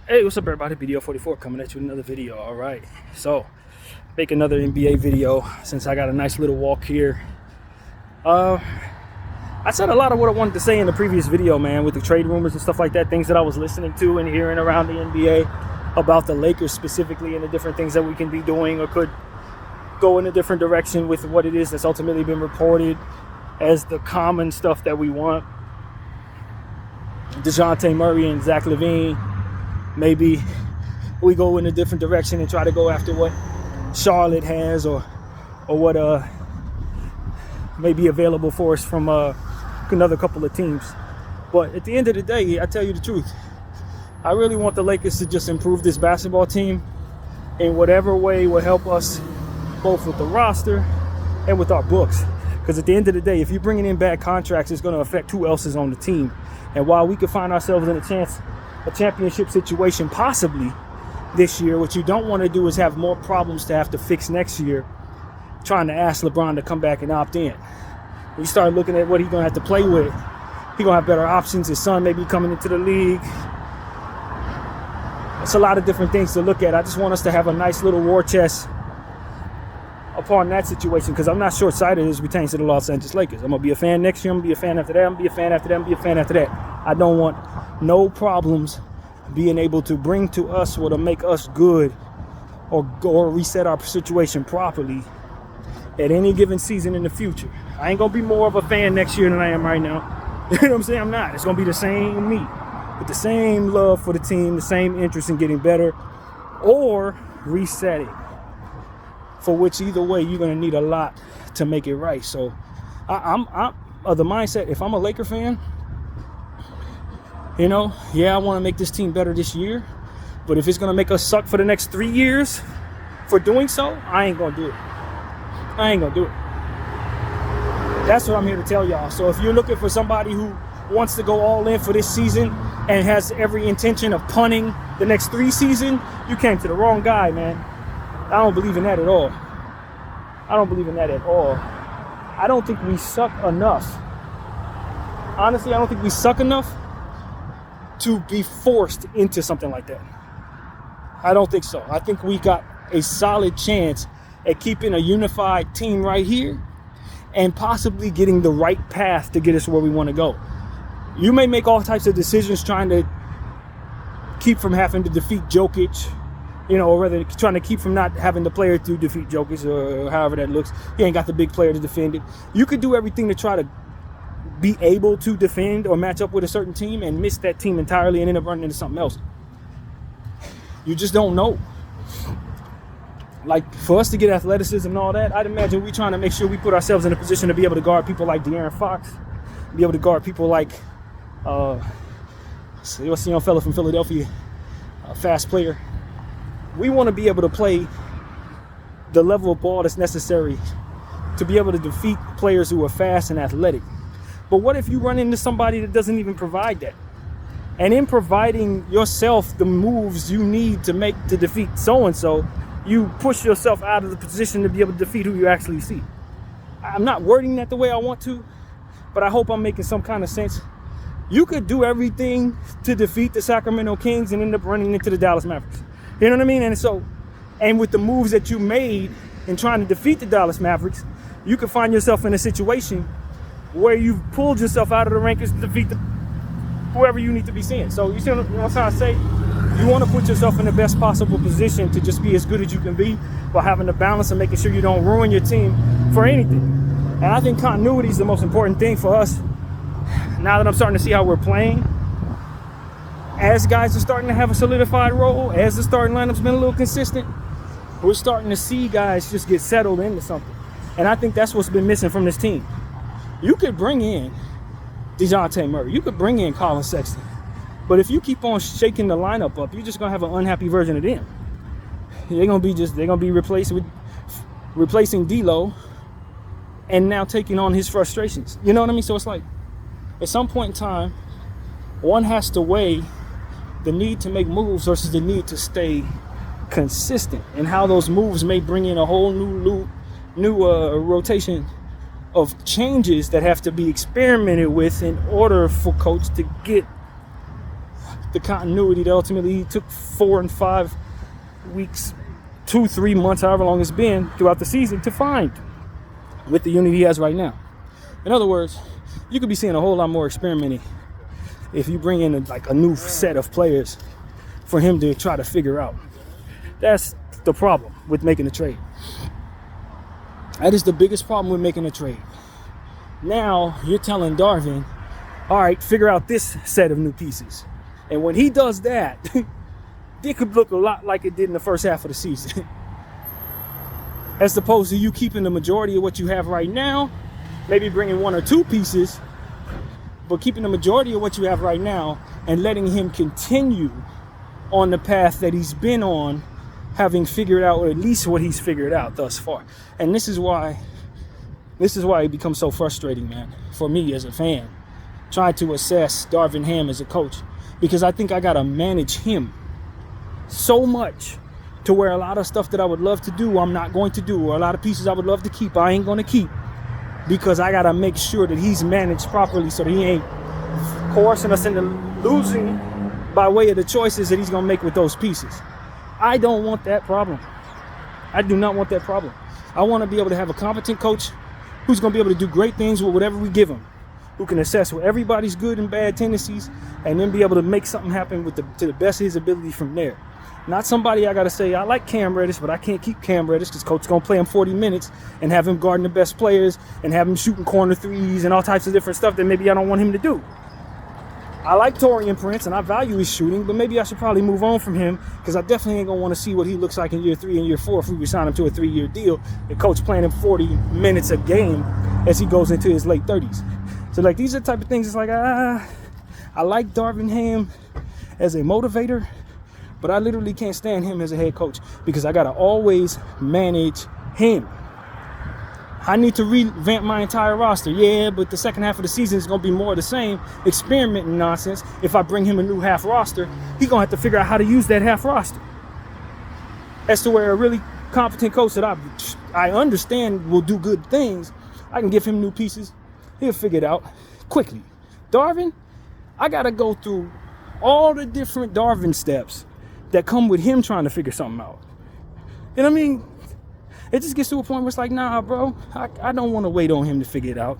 Hey, what's up everybody? BDO 44 coming at you with another video. All right, so make another NBA video since I got a nice little walk here. I said a lot of what I wanted to say in the previous video, man, with the trade rumors and stuff like that, things that I was listening to and hearing around the NBA about the Lakers specifically and the different things that we can be doing or could go in a different direction with what it is that's ultimately been reported as the common stuff that we want. DeJounte Murray and Zach LaVine. Maybe we go in a different direction and try to go after what Charlotte has or what may be available for us from another couple of teams. But at the end of the day, I tell you the truth, I really want the Lakers to just improve this basketball team in whatever way will help us both with the roster and with our books. Because at the end of the day, if you're bringing in bad contracts, it's going to affect who else is on the team. And while we could find ourselves in a championship situation possibly this year, what you don't want to do is have more problems to have to fix next year trying to ask LeBron to come back and opt in. When you start looking at what he's going to have to play with, he's going to have better options. His son may be coming into the league. It's a lot of different things to look at. I just want us to have a nice little war chest upon that situation, because I'm not short-sighted as it pertains to the Los Angeles Lakers. I'm going to be a fan next year. I'm going to be a fan after that. I'm going to be a fan after that. I'm going to be a fan after that. I don't want no problems being able to bring to us what'll make us good or reset our situation properly at any given season in the future. I ain't going to be more of a fan next year than I am right now. You know what I'm saying? I'm not. It's going to be the same me with the same love for the team, the same interest in getting better or resetting. For which either way, you're going to need a lot to make it right. So I'm of the mindset, if I'm a Laker fan, I want to make this team better this year. But if it's going to make us suck for the next 3 years for doing so, I ain't going to do it. I ain't going to do it. That's what I'm here to tell y'all. So if you're looking for somebody who wants to go all in for this season and has every intention of punting the next 3 seasons, you came to the wrong guy, man. I don't believe in that at all. I don't believe in that at all. I don't think we suck enough. Honestly, I don't think we suck enough to be forced into something like that. I don't think so. I think we got a solid chance at keeping a unified team right here and possibly getting the right path to get us where we want to go. You may make all types of decisions trying to keep from having to defeat Jokic, or rather trying to keep from not having the player to defeat Jokic or however that looks. He ain't got the big player to defend it. You could do everything to try to be able to defend or match up with a certain team and miss that team entirely and end up running into something else. You just don't know. Like, for us to get athleticism and all that, I'd imagine we trying to make sure we put ourselves in a position to be able to guard people like De'Aaron Fox, be able to guard people like, what's the young fella from Philadelphia, a fast player. We want to be able to play the level of ball that's necessary to be able to defeat players who are fast and athletic. But what if you run into somebody that doesn't even provide that? And in providing yourself the moves you need to make to defeat so-and-so, you push yourself out of the position to be able to defeat who you actually see. I'm not wording that the way I want to, but I hope I'm making some kind of sense. You could do everything to defeat the Sacramento Kings and end up running into the Dallas Mavericks. You know what I mean? And with the moves that you made in trying to defeat the Dallas Mavericks, you could find yourself in a situation where you've pulled yourself out of the rankings to defeat whoever you need to be seeing. So you see what I'm trying to say? You want to put yourself in the best possible position to just be as good as you can be while having the balance and making sure you don't ruin your team for anything. And I think continuity is the most important thing for us. Now that I'm starting to see how we're playing, as guys are starting to have a solidified role, as the starting lineup's been a little consistent, we're starting to see guys just get settled into something. And I think that's what's been missing from this team. You could bring in DeJounte Murray. You could bring in Colin Sexton. But if you keep on shaking the lineup up, you're just going to have an unhappy version of them. They're going to be replacing D'Lo and now taking on his frustrations. You know what I mean? So it's like, at some point in time, one has to weigh the need to make moves versus the need to stay consistent, and how those moves may bring in a whole new rotation of changes that have to be experimented with in order for coach to get the continuity that ultimately he took 4 and 5 weeks, 2-3 months, however long it's been throughout the season to find with the unit he has right now. In other words, you could be seeing a whole lot more experimenting if you bring in a new set of players for him to try to figure out. That's the problem with making a trade. That is the biggest problem with making a trade. Now you're telling Darvin, all right, figure out this set of new pieces. And when he does that, it could look a lot like it did in the first half of the season. As opposed to you keeping the majority of what you have right now, maybe bringing 1 or 2 pieces, but keeping the majority of what you have right now and letting him continue on the path that he's been on, having figured out, or at least what he's figured out thus far. And this is why it becomes so frustrating, man, for me as a fan, trying to assess Darvin Ham as a coach, because I think I got to manage him so much to where a lot of stuff that I would love to do, I'm not going to do, or a lot of pieces I would love to keep, I ain't going to keep, because I got to make sure that he's managed properly so that he ain't coercing us into losing by way of the choices that he's going to make with those pieces. I don't want that problem. I do not want that problem. I want to be able to have a competent coach who's going to be able to do great things with whatever we give him, who can assess what everybody's good and bad tendencies and then be able to make something happen to the best of his ability from there. Not somebody I got to say, I like Cam Reddish, but I can't keep Cam Reddish because coach is going to play him 40 minutes and have him guarding the best players and have him shooting corner threes and all types of different stuff that maybe I don't want him to do. I like Taurean Prince and I value his shooting, but maybe I should probably move on from him because I definitely ain't going to want to see what he looks like in year 3 and year 4 if we sign him to a 3-year deal. The coach playing him 40 minutes a game as he goes into his late 30s. So like these are the type of things, it's like, I like Darvin Ham as a motivator, but I literally can't stand him as a head coach because I got to always manage him. I need to revamp my entire roster. Yeah, but the second half of the season is going to be more of the same experimenting nonsense. If I bring him a new half roster, he's going to have to figure out how to use that half roster. As to where a really competent coach that I understand will do good things, I can give him new pieces. He'll figure it out quickly. Darvin, I got to go through all the different Darvin steps that come with him trying to figure something out. You know what I mean? It just gets to a point where it's like, nah, bro, I don't want to wait on him to figure it out.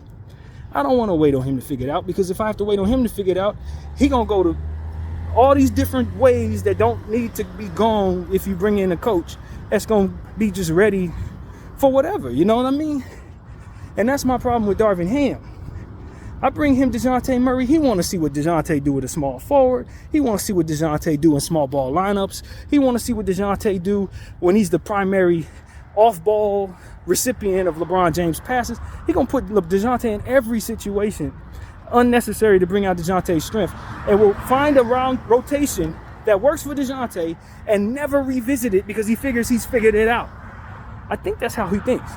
I don't want to wait on him to figure it out because if I have to wait on him to figure it out, he going to go to all these different ways that don't need to be gone if you bring in a coach that's going to be just ready for whatever, you know what I mean? And that's my problem with Darvin Ham. I bring him DeJounte Murray. He want to see what DeJounte do with a small forward. He want to see what DeJounte do in small ball lineups. He want to see what DeJounte do when he's the primary off-ball recipient of LeBron James passes. He going to put DeJounte in every situation unnecessary to bring out DeJounte's strength. And will find a rotation that works for DeJounte and never revisit it because he figures he's figured it out. I think that's how he thinks.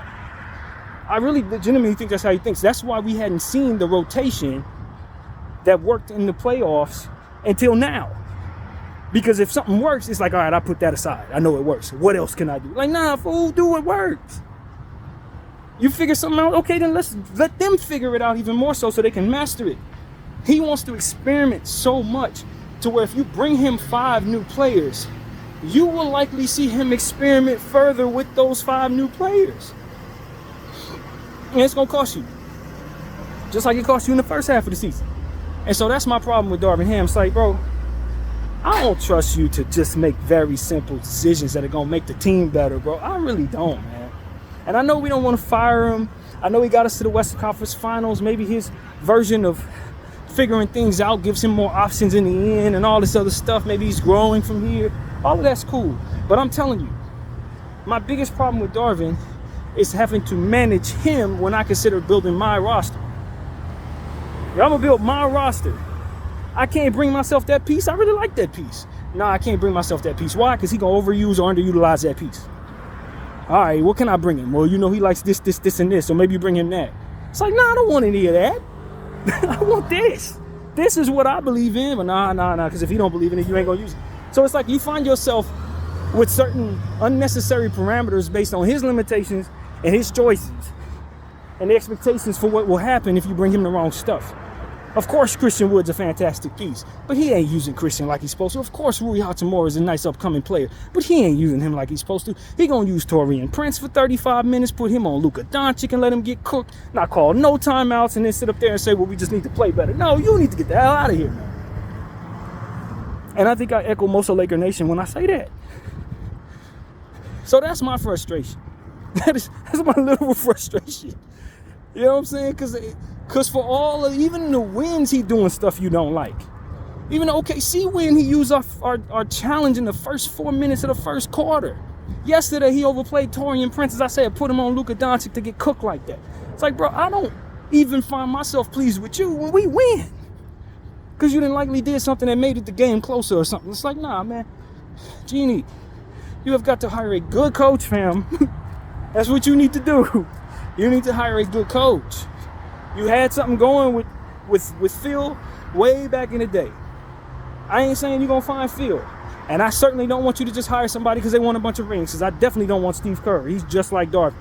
I really legitimately think that's how he thinks. That's why we hadn't seen the rotation that worked in the playoffs until now. Because if something works, it's like, all right, I put that aside. I know it works. What else can I do? Like, nah, fool, do what works. You figure something out? Okay, then let's let them figure it out even more so they can master it. He wants to experiment so much to where if you bring him 5 new players, you will likely see him experiment further with those 5 new players. And it's going to cost you. Just like it cost you in the first half of the season. And so that's my problem with Darvin Ham. It's like, bro, I don't trust you to just make very simple decisions that are going to make the team better, bro. I really don't, man. And I know we don't want to fire him. I know he got us to the Western Conference Finals. Maybe his version of figuring things out gives him more options in the end and all this other stuff. Maybe he's growing from here. All of that's cool. But I'm telling you, my biggest problem with Darvin is having to manage him when I consider building my roster. I'm going to build my roster. I can't bring myself that piece. I really like that piece. No, I can't bring myself that piece. Why? Because he's going to overuse or underutilize that piece. All right, what can I bring him? Well, you know he likes this, and this, so maybe you bring him that. It's like, nah, I don't want any of that. I want this. This is what I believe in, but nah, because if you don't believe in it, you ain't going to use it. So it's like you find yourself with certain unnecessary parameters based on his limitations and his choices and the expectations for what will happen if you bring him the wrong stuff. Of course, Christian Wood's a fantastic piece, but he ain't using Christian like he's supposed to. Of course, Rui Hachimura is a nice upcoming player, but he ain't using him like he's supposed to. He gonna use Taurean Prince for 35 minutes, put him on Luka Doncic and let him get cooked, not call no timeouts, and then sit up there and say, well, we just need to play better. No, you need to get the hell out of here, man. And I think I echo most of Laker Nation when I say that. So that's my frustration. That's my literal frustration. You know what I'm saying? Because for all of, even the wins, he doing stuff you don't like. Even the OKC win, he used our challenge in the first 4 minutes of the first quarter. Yesterday, he overplayed Taurean Prince, as I said, put him on Luka Doncic to get cooked like that. It's like, bro, I don't even find myself pleased with you when we win. Because you didn't likely did something that made it the game closer or something. It's like, nah, man. Genie, you have got to hire a good coach, fam. That's what you need to do. You need to hire a good coach. You had something going with Phil way back in the day. I ain't saying you're going to find Phil. And I certainly don't want you to just hire somebody because they won a bunch of rings. Because I definitely don't want Steve Kerr. He's just like Darvin.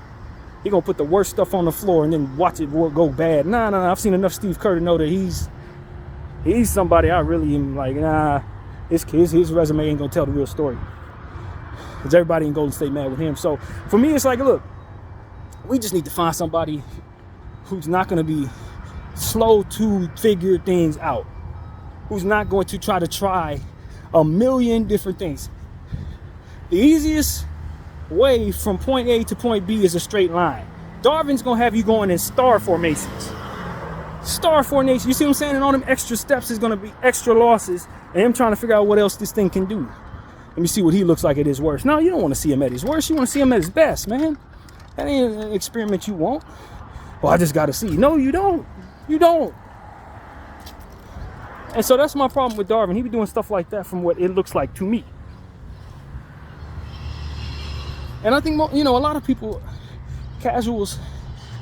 He's going to put the worst stuff on the floor and then watch it go bad. Nah. I've seen enough Steve Kerr to know that he's somebody I really am like, nah, his resume ain't going to tell the real story. Because everybody in Golden State mad with him. So for me, it's like, look, we just need to find somebody who's not going to be slow to figure things out. Who's not going to try a million different things. The easiest way from point A to point B is a straight line. Darvin's going to have you going in star formations. Star formation. You see what I'm saying? And all them extra steps is going to be extra losses. And him trying to figure out what else this thing can do. Let me see what he looks like at his worst. No, you don't want to see him at his worst. You want to see him at his best, man. That ain't an experiment you want. Well, I just got to see. No, you don't. You don't. And so that's my problem with Darvin. He be doing stuff like that from what it looks like to me. And I think, a lot of people, casuals,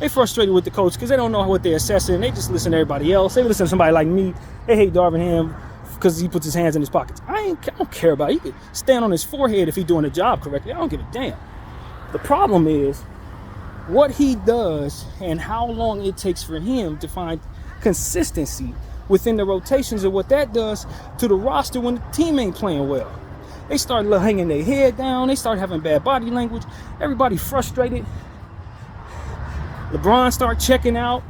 they frustrated with the coach because they don't know what they're assessing. They just listen to everybody else. They listen to somebody like me. They hate Darvin Ham because he puts his hands in his pockets. I don't care about it. He could stand on his forehead if he's doing the job correctly. I don't give a damn. The problem is what he does and how long it takes for him to find consistency within the rotations and what that does to the roster when the team ain't playing well. They start hanging their head down. They start having bad body language. Everybody frustrated. LeBron start checking out.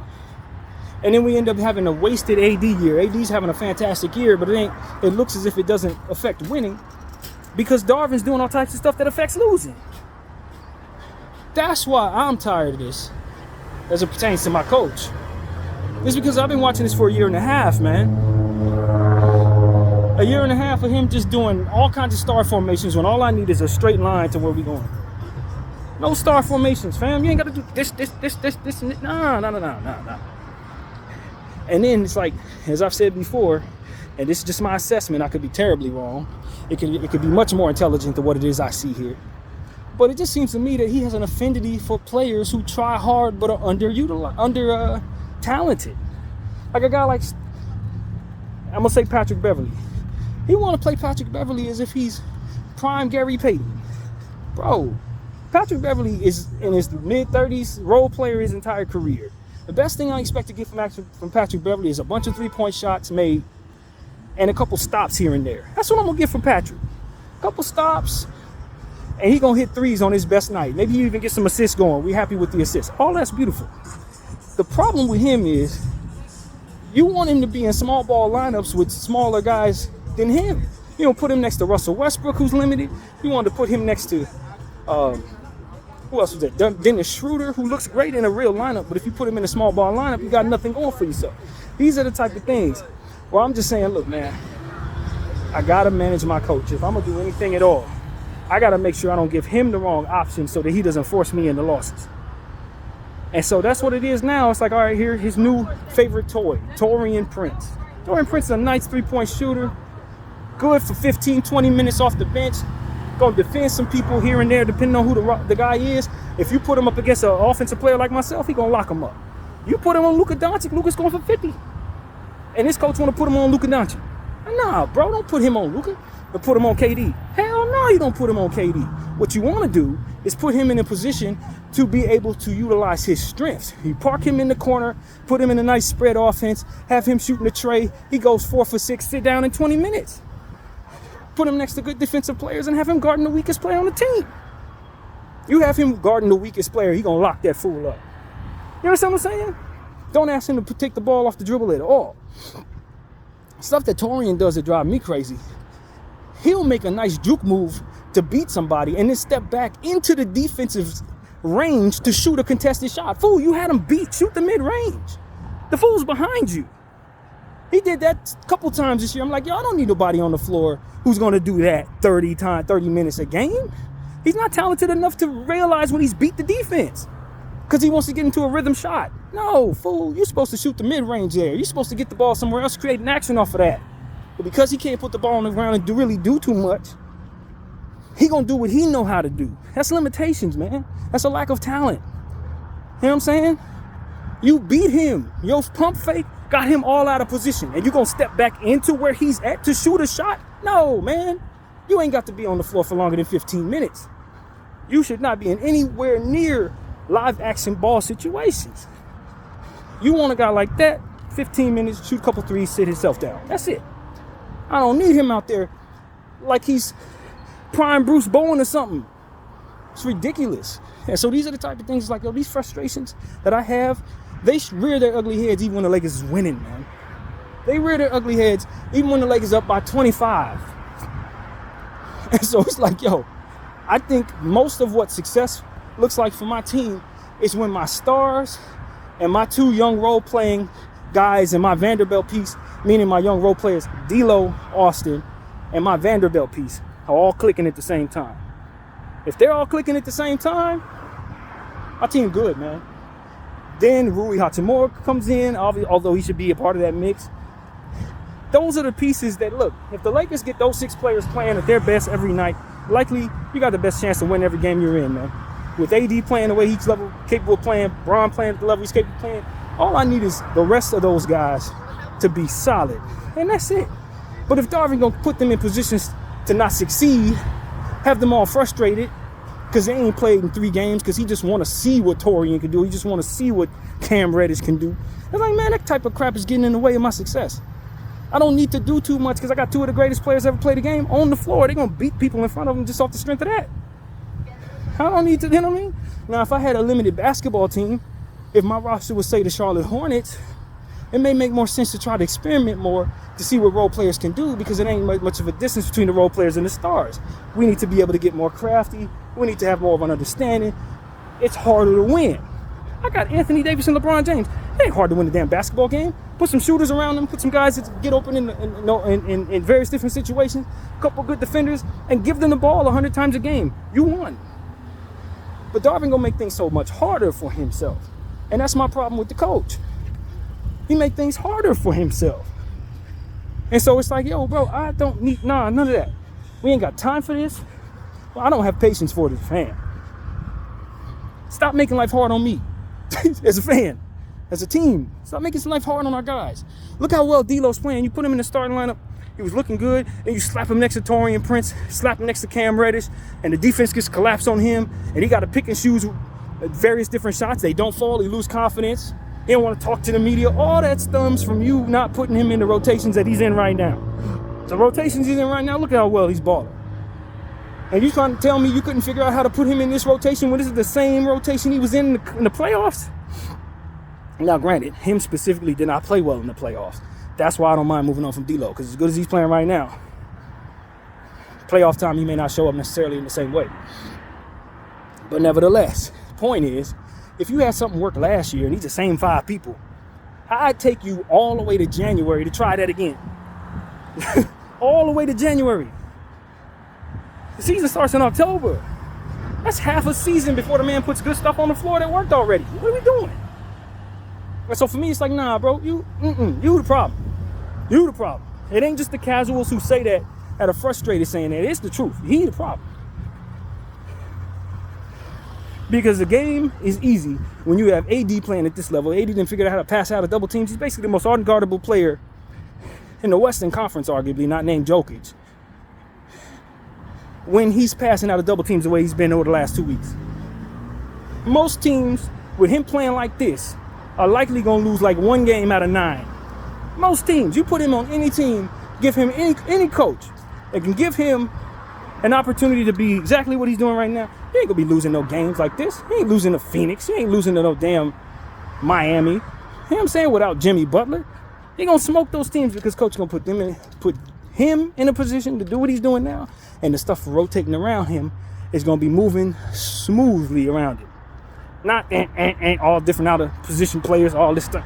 And then we end up having a wasted AD year. AD's having a fantastic year, but it looks as if it doesn't affect winning because Darvin's doing all types of stuff that affects losing. That's why I'm tired of this as it pertains to my coach. It's because I've been watching this for a year and a half, man. A year and a half of him just doing all kinds of star formations when all I need is a straight line to where we going. No star formations, fam. You ain't got to do this, and this. Nah. And then it's like, as I've said before, and this is just my assessment, I could be terribly wrong. It could be much more intelligent than what it is I see here. But it just seems to me that he has an affinity for players who try hard but are talented. Like a guy like, I'm going to say Patrick Beverly. He want to play Patrick Beverly as if he's prime Gary Payton. Bro, Patrick Beverly is in his mid-30s, role player his entire career. The best thing I expect to get from Patrick Beverly is a bunch of three-point shots made and a couple stops here and there. That's what I'm going to get from Patrick. A couple stops, and he going to hit threes on his best night. Maybe you even get some assists going. We're happy with the assists. All that's beautiful. The problem with him is you want him to be in small ball lineups with smaller guys than him. You don't put him next to Russell Westbrook, who's limited. You want to put him next to, who else was there? Dennis Schroeder, who looks great in a real lineup, but if you put him in a small ball lineup, you got nothing going for yourself. These are the type of things where I'm just saying, look, man, I got to manage my coach. If I'm going to do anything at all, I got to make sure I don't give him the wrong option so that he doesn't force me into losses. And so that's what it is now. It's like, all right, here, his new favorite toy, Taurean Prince. Taurean Prince is a nice three-point shooter. Good for 15, 20 minutes off the bench. Going to defend some people here and there, depending on who the guy is. If you put him up against an offensive player like myself, he going to lock him up. You put him on Luka Doncic, Luka's going for 50. And this coach want to put him on Luka Doncic. Nah, bro, don't put him on Luka, but put him on KD. Hell no, you don't put him on KD. What you want to do is put him in a position to be able to utilize his strengths. You park him in the corner, put him in a nice spread offense, have him shooting the tray. He goes 4 for 6, sit down in 20 minutes. Put him next to good defensive players and have him guarding the weakest player on the team. You have him guarding the weakest player, he gonna lock that fool up. You understand what I'm saying? Don't ask him to take the ball off the dribble at all. Stuff that Torian does that drive me crazy. He'll make a nice juke move to beat somebody and then step back into the defensive range to shoot a contested shot. Fool, you had him beat. Shoot the mid-range. The fool's behind you. He did that a couple times this year. I'm like, yo, I don't need nobody on the floor who's going to do that 30 minutes a game. He's not talented enough to realize when he's beat the defense because he wants to get into a rhythm shot. No, fool, you're supposed to shoot the mid-range there. You're supposed to get the ball somewhere else, create an action off of that. But because he can't put the ball on the ground and really do too much, he gonna do what he know how to do. That's limitations, man. That's a lack of talent. You know what I'm saying? You beat him. Your pump fake got him all out of position. And you gonna step back into where he's at to shoot a shot? No, man. You ain't got to be on the floor for longer than 15 minutes. You should not be in anywhere near live action ball situations. You want a guy like that, 15 minutes, shoot a couple threes, sit himself down. That's it. I don't need him out there like he's prime Bruce Bowen or something. It's ridiculous. And so these are the type of things like, yo, these frustrations that I have, they rear their ugly heads even when the Lakers is winning, man. They rear their ugly heads even when the Lakers up by 25. And so it's like, yo, I think most of what success looks like for my team is when my stars and my two young role-playing guys and my Vanderbilt piece, meaning my young role players, D'Lo, Austin, and my Vanderbilt piece, are all clicking at the same time. If they're all clicking at the same time, my team good, man. Then Rui Hachimura comes in, although he should be a part of that mix. Those are the pieces that, look, if the Lakers get those 6 players playing at their best every night, likely you got the best chance to win every game you're in, man. With AD playing the way he's capable of playing, Bron playing at the level he's capable of playing, all I need is the rest of those guys to be solid. And that's it. But if Darvin gonna put them in positions to not succeed, have them all frustrated because they ain't played in 3 games because he just want to see what Torian can do. He just want to see what Cam Reddish can do. It's like, man, that type of crap is getting in the way of my success. I don't need to do too much because I got 2 of the greatest players ever played the game on the floor. They're going to beat people in front of them just off the strength of that. I don't need to, you know what I mean? Now, if I had a limited basketball team, if my roster was, say, the Charlotte Hornets, it may make more sense to try to experiment more to see what role players can do because it ain't much of a distance between the role players and the stars. We need to be able to get more crafty. We need to have more of an understanding. It's harder to win. I got Anthony Davis and LeBron James. It ain't hard to win a damn basketball game. Put some shooters around them, put some guys that get open in various different situations, a couple good defenders, and give them the ball 100 times a game. You won. But Darvin gonna make things so much harder for himself. And that's my problem with the coach. He make things harder for himself. And so it's like, yo, bro, I don't need, none of that. We ain't got time for this. Well, I don't have patience for it as a fan. Stop making life hard on me as a fan, as a team. Stop making life hard on our guys. Look how well D'Lo's playing. You put him in the starting lineup. He was looking good, and you slap him next to Torian Prince, slap him next to Cam Reddish, and the defense gets collapsed on him, and he got to pick and choose various different shots. They don't fall. He lose confidence. He don't want to talk to the media. All that stems from you not putting him in the rotations that he's in right now. The rotations he's in right now, look at how well he's balling. And you trying to tell me you couldn't figure out how to put him in this rotation when this is the same rotation he was in the playoffs? Now, granted, him specifically did not play well in the playoffs. That's why I don't mind moving on from D'Lo, because as good as he's playing right now, playoff time, he may not show up necessarily in the same way. But nevertheless, the point is, if you had something work last year and these the same 5 people, I'd take you all the way to January to try that again. All the way to January. The season starts in October. That's half a season before the man puts good stuff on the floor that worked already. What are we doing? And so for me, it's like, nah, bro, you the problem. You the problem. It ain't just the casuals who say that are frustrated saying that. It's the truth. He the problem. Because the game is easy when you have AD playing at this level. AD didn't figure out how to pass out of double teams. He's basically the most unguardable player in the Western Conference, arguably, not named Jokic. When he's passing out of double teams the way he's been over the last 2 weeks. Most teams with him playing like this are likely going to lose like 1 game out of 9. Most teams, you put him on any team, give him any coach that can give him an opportunity to be exactly what he's doing right now, he ain't going to be losing no games like this. He ain't losing to Phoenix. He ain't losing to no damn Miami. You know what I'm saying? Without Jimmy Butler. He going to smoke those teams because coach going to put him in a position to do what he's doing now, and the stuff rotating around him is going to be moving smoothly around him. Not ain't all different out of position players, all this stuff.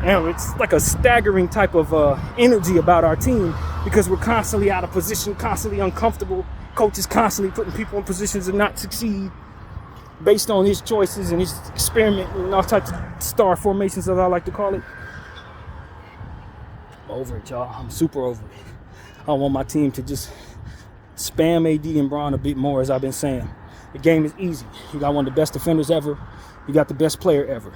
And it's like a staggering type of energy about our team because we're constantly out of position, constantly uncomfortable. Coach is constantly putting people in positions to not succeed based on his choices and his experiment and all types of star formations, as I like to call it. I'm over it, y'all. I'm super over it. I want my team to just spam AD and Bron a bit more, as I've been saying. The game is easy. You got one of the best defenders ever. You got the best player ever.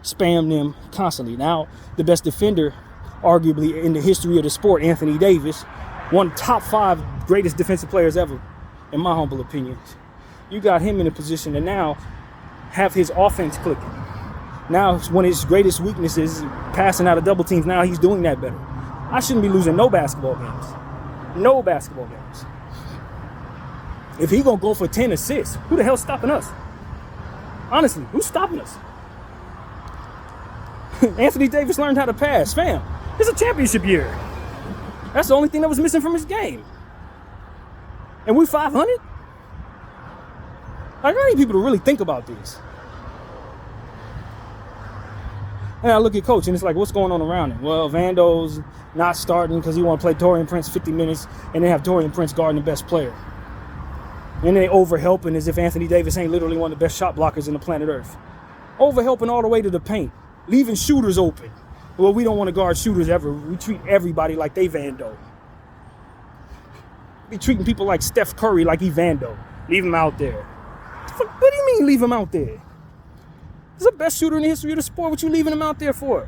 Spam them constantly. Now, the best defender, arguably in the history of the sport, Anthony Davis, one of the top 5 greatest defensive players ever, in my humble opinion. You got him in a position to now have his offense clicking. Now, one of his greatest weaknesses is passing out of double teams. Now he's doing that better. I shouldn't be losing no basketball games. No basketball games. If he gonna go for 10 assists, who the hell's stopping us? Honestly, who's stopping us? Anthony Davis learned how to pass. Fam, it's a championship year. That's the only thing that was missing from his game. And we 500? I need people to really think about this. And I look at coach and it's like, what's going on around him? Well, Vando's not starting because he want to play Taurean Prince 50 minutes and then have Taurean Prince guarding the best player. And they overhelping as if Anthony Davis ain't literally one of the best shot blockers in the planet Earth. Overhelping all the way to the paint, leaving shooters open. Well, we don't want to guard shooters ever. We treat everybody like they Vando. We treating people like Steph Curry like he Vando. Leave him out there. What do you mean leave him out there? He's the best shooter in the history of the sport. What you leaving him out there for?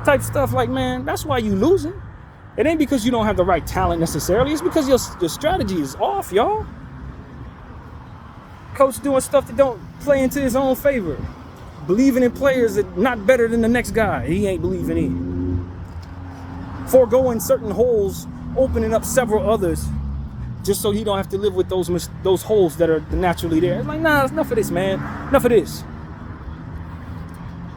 Type stuff like, man, that's why you losing. It ain't because you don't have the right talent necessarily. It's because your strategy is off, y'all. Coach doing stuff that don't play into his own favor. Believing in players that not better than the next guy he ain't believing in. Foregoing certain holes, opening up several others, just so he don't have to live with those holes that are naturally there. It's like, nah, enough of this, man. Enough of this.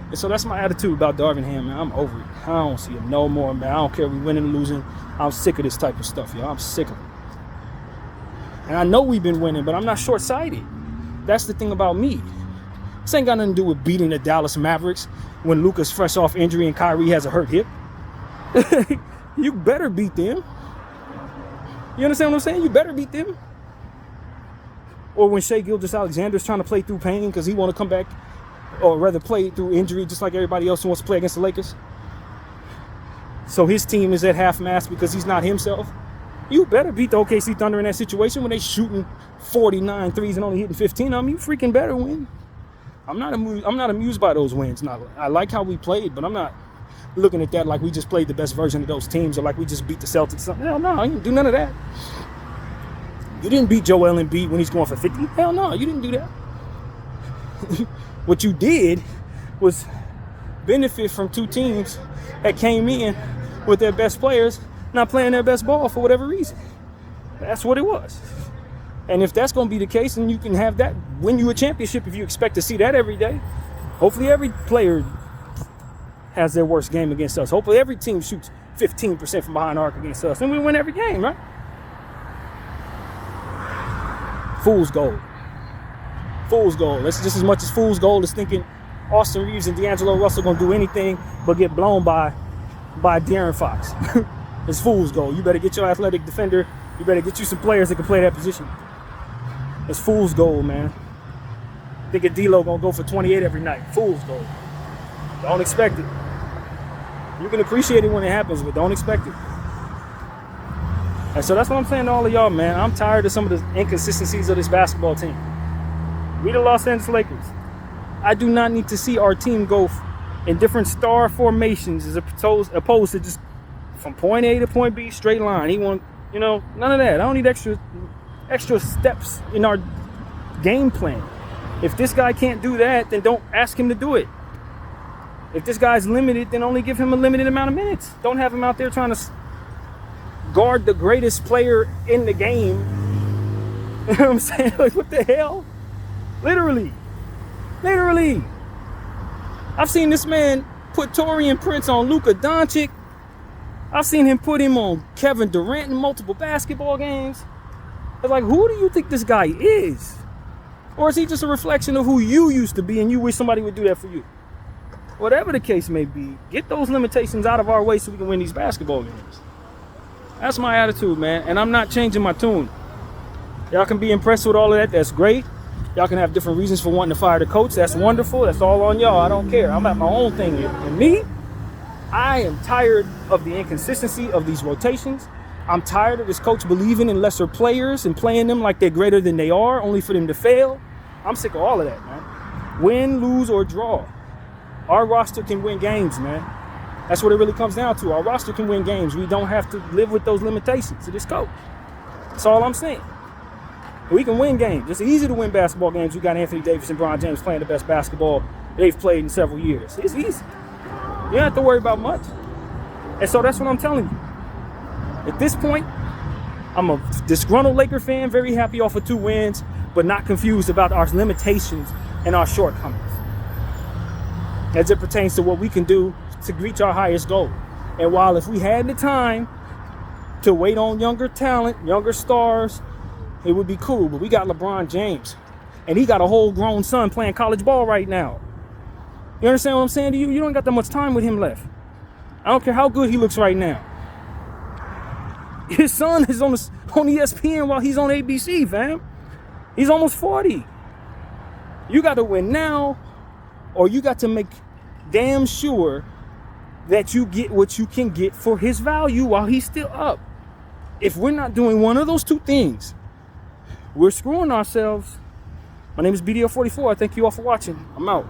And so that's my attitude about Darvin Ham, man. I'm over it. I don't see him no more, man. I don't care if we winning or losing. I'm sick of this type of stuff, y'all. I'm sick of it. And I know we've been winning, but I'm not short-sighted. That's the thing about me. This ain't got nothing to do with beating the Dallas Mavericks when Luka's fresh off injury and Kyrie has a hurt hip. You better beat them. You understand what I'm saying? You better beat them. Or when Shai Gilgeous-Alexander's trying to play through pain because he want to come back, or rather play through injury just like everybody else who wants to play against the Lakers. So his team is at half-mast because he's not himself. You better beat the OKC Thunder in that situation when they shooting 49 threes and only hitting 15 of them. You freaking better win. I'm not amused by those wins. Now, I like how we played, but I'm not looking at that like we just played the best version of those teams or like we just beat the Celtics. Hell no, I didn't do none of that. You didn't beat Joel Embiid when he's going for 50. Hell no, you didn't do that. What you did was benefit from 2 teams that came in with their best players not playing their best ball for whatever reason. That's what it was. And if that's going to be the case, then you can have that win you a championship if you expect to see that every day. Hopefully every player has their worst game against us. Hopefully every team shoots 15% from behind the arc against us. And we win every game, right? Fool's gold. Fool's gold. That's just as much as fool's gold is thinking Austin Reeves and D'Angelo Russell going to do anything but get blown by De'Aaron Fox. It's fool's gold. You better get your athletic defender. You better get you some players that can play that position. It's fool's gold, man. Thinking D-Lo going to go for 28 every night. Fool's gold. Don't expect it. You can appreciate it when it happens, but don't expect it. And so that's what I'm saying to all of y'all, man. I'm tired of some of the inconsistencies of this basketball team. We the Los Angeles Lakers. I do not need to see our team go in different star formations as opposed to just from point A to point B, straight line. He want, none of that. I don't need extra steps in our game plan. If this guy can't do that, then don't ask him to do it. If this guy's limited, then only give him a limited amount of minutes. Don't have him out there trying to guard the greatest player in the game. You know what I'm saying? Like, what the hell? Literally. I've seen this man put Taurean Prince on Luka Doncic. I've seen him put him on Kevin Durant in multiple basketball games. It's like, who do you think this guy is? Or is he just a reflection of who you used to be and you wish somebody would do that for you? Whatever the case may be, get those limitations out of our way so we can win these basketball games. That's my attitude, man. And I'm not changing my tune. Y'all can be impressed with all of that. That's great. Y'all can have different reasons for wanting to fire the coach. That's wonderful. That's all on y'all. I don't care. I'm at my own thing here. And me, I am tired of the inconsistency of these rotations. I'm tired of this coach believing in lesser players and playing them like they're greater than they are, only for them to fail. I'm sick of all of that, man. Win, lose, or draw. Our roster can win games, man. That's what it really comes down to. Our roster can win games. We don't have to live with those limitations of this coach. That's all I'm saying. We can win games. It's easy to win basketball games. We got Anthony Davis and LeBron James playing the best basketball they've played in several years. It's easy. You don't have to worry about much. And so that's what I'm telling you. At this point, I'm a disgruntled Laker fan, very happy off of 2 wins, but not confused about our limitations and our shortcomings as it pertains to what we can do to reach our highest goal. And while if we had the time to wait on younger talent, younger stars, it would be cool. But we got LeBron James, and he got a whole grown son playing college ball right now. You understand what I'm saying to you? You don't got that much time with him left. I don't care how good he looks right now. His son is on ESPN while he's on ABC, fam. He's almost 40. You got to win now, or you got to make damn sure that you get what you can get for his value while he's still up. If we're not doing one of those 2 things, we're screwing ourselves. My name is BDL44. I thank you all for watching. I'm out.